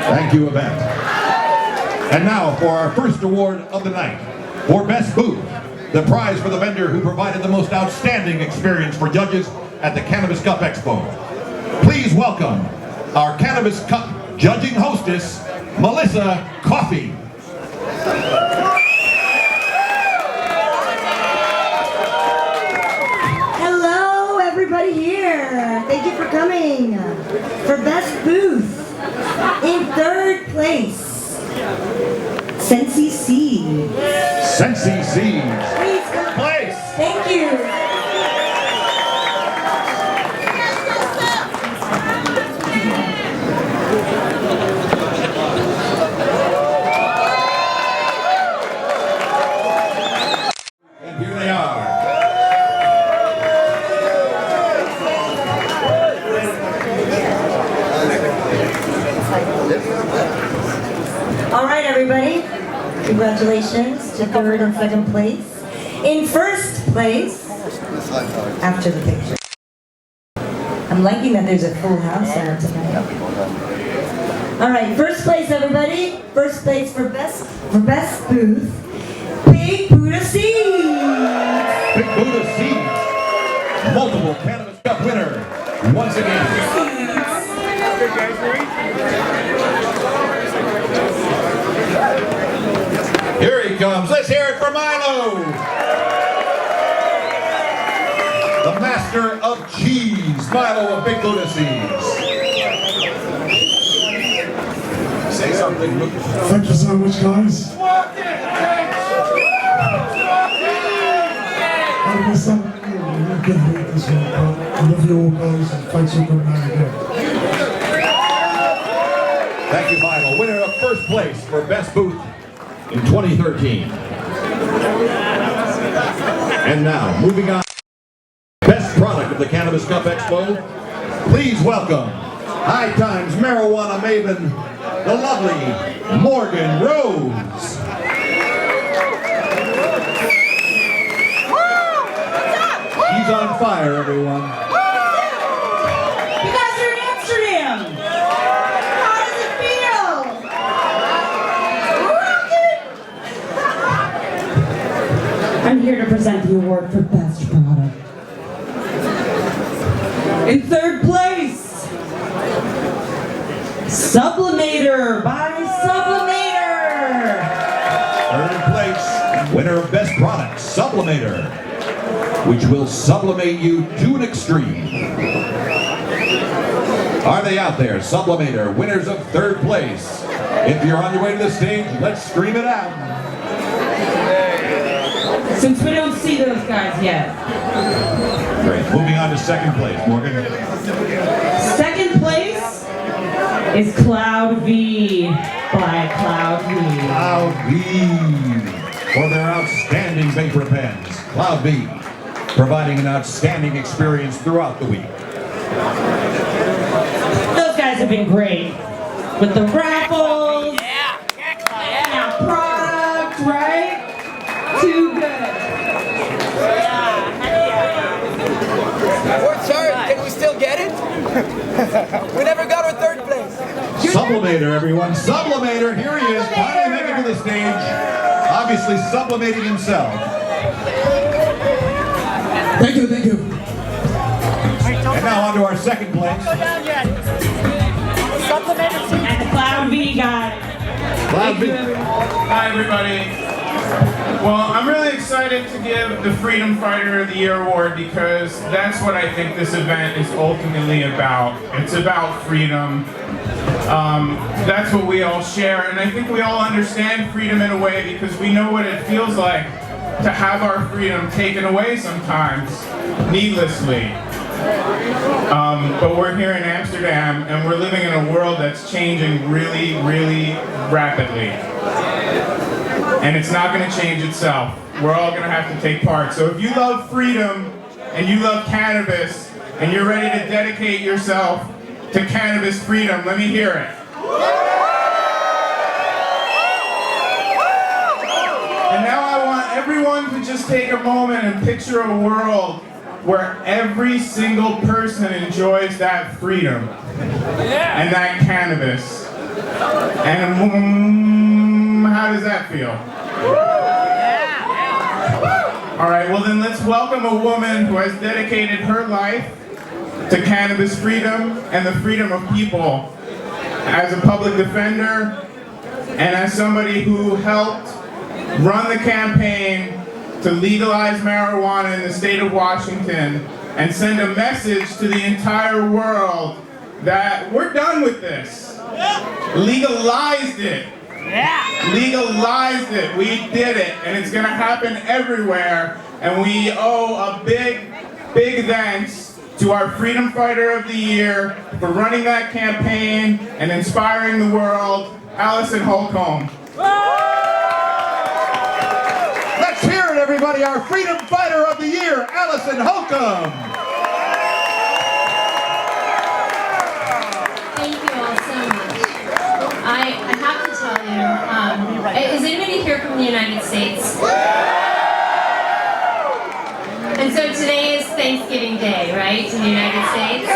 Thank you, Yvette. And now for our first award of the night. For Best Booth, the prize for the vendor who provided the most outstanding experience for judges at the Cannabis Cup Expo. Please welcome our Cannabis Cup judging hostess, Melissa Coffey. Hello, everybody here. Thank you for coming. For Best Booth, in third place, Sensi Seeds. Sensi Seeds. Please come. Place. Thank you. And here they are. All right, everybody. Congratulations to third and second place. In first place, after the picture. I'm liking that there's a full house there tonight. All right, first place, everybody. First place for best booth. Big Buddha Seeds. Big Buddha Seeds. Multiple Cannabis Cup winner. Once again. Here he comes. Let's hear it for Milo. The master of cheese, Milo of Big Buddha Seeds. Say something. Thank you so much, guys. I love you all, guys, and thanks for coming out again. Thank you, Milo. Winner of first place for Best Booth in 2013. And now, moving on. Best product of the Cannabis Cup Expo. Please welcome High Times marijuana maven, the lovely Morgan Rose. She's on fire, everyone. You guys are in Amsterdam. How does it feel? I'm here to present the award for Best Product. In third place, Sublimator by Sublimator. Third place, winner of Best Product, Sublimator, which will sublimate you to an extreme. Are they out there? Sublimator, winners of third place. If you're on your way to the stage, let's scream it out. Since we don't see those guys yet. Great. Moving on to second place, Morgan. Second place is Cloud V by Cloud V. Cloud V for their outstanding vapor pens. Cloud V, providing an outstanding experience throughout the week. Those guys have been great with the raffles and our product, right? Too good. We're sorry, can we still get it? We never got our third place. Sublimator, everyone. Sublimator, here he is, finally making it to the stage. Obviously sublimating himself. Thank you, thank you. And now on to our second place. And the Cloud V guy. Cloud V. Hi everybody. Well, I'm really excited to give the Freedom Fighter of the Year award because that's what I think this event is ultimately about. It's about freedom. That's what we all share, and I think we all understand freedom in a way because we know what it feels like to have our freedom taken away sometimes, needlessly. But we're here in Amsterdam, and we're living in a world that's changing really, really rapidly. And it's not going to change itself. We're all going to have to take part. So if you love freedom, and you love cannabis, and you're ready to dedicate yourself to cannabis freedom, let me hear it. And now I want everyone to just take a moment and picture a world where every single person enjoys that freedom and that cannabis. And how does that feel? All right, well then let's welcome a woman who has dedicated her life to cannabis freedom and the freedom of people as a public defender and as somebody who helped run the campaign to legalize marijuana in the state of Washington and send a message to the entire world that we're done with this. Legalized it. Legalized it. We did it. And it's going to happen everywhere. And we owe a big, big thanks to our Freedom Fighter of the Year for running that campaign and inspiring the world, Alison Holcomb. Let's hear it, everybody. Our Freedom Fighter of the Year, Alison Holcomb. Thank you all so much. I have to tell you, is anybody here from the United States? And so today is Thanksgiving Day, right, in the United States?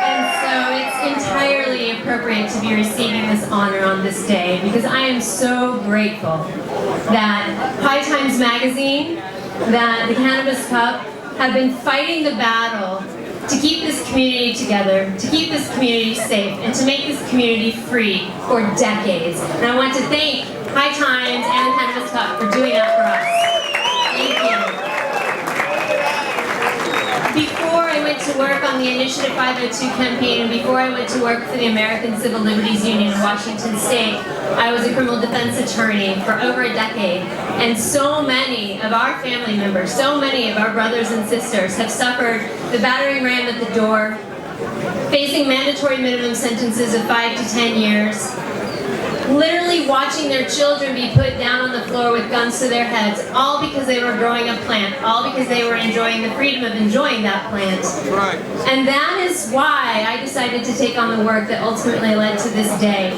And so it's entirely appropriate to be receiving this honor on this day because I am so grateful that High Times Magazine, that the Cannabis Cup have been fighting the battle to keep this community together, to keep this community safe, and to make this community free for decades. And I want to thank High Times and the Cannabis Cup for doing that for us. Thank you. Before I went to work on the Initiative 502 campaign, and before I went to work for the American Civil Liberties Union in Washington State, I was a criminal defense attorney for over a decade. And so many of our family members, so many of our brothers and sisters have suffered the battering ram at the door, facing mandatory minimum sentences of 5 to 10 years, literally watching their children be put down on the floor with guns to their heads, all because they were growing a plant, all because they were enjoying the freedom of enjoying that plant. Right. And that is why I decided to take on the work that ultimately led to this day.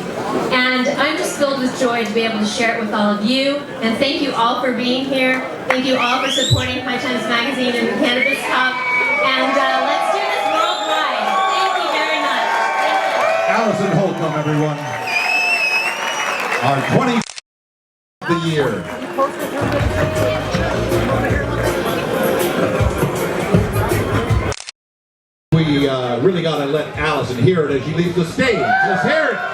And I'm just filled with joy to be able to share it with all of you. And thank you all for being here. Thank you all for supporting High Times Magazine and the Cannabis Cup. And let's do this worldwide. Thank you very much. Thank you. Alison Holcomb, everyone. Our 20th of the year. We really got to let Alison hear it as she leaves the stage. Let's hear it.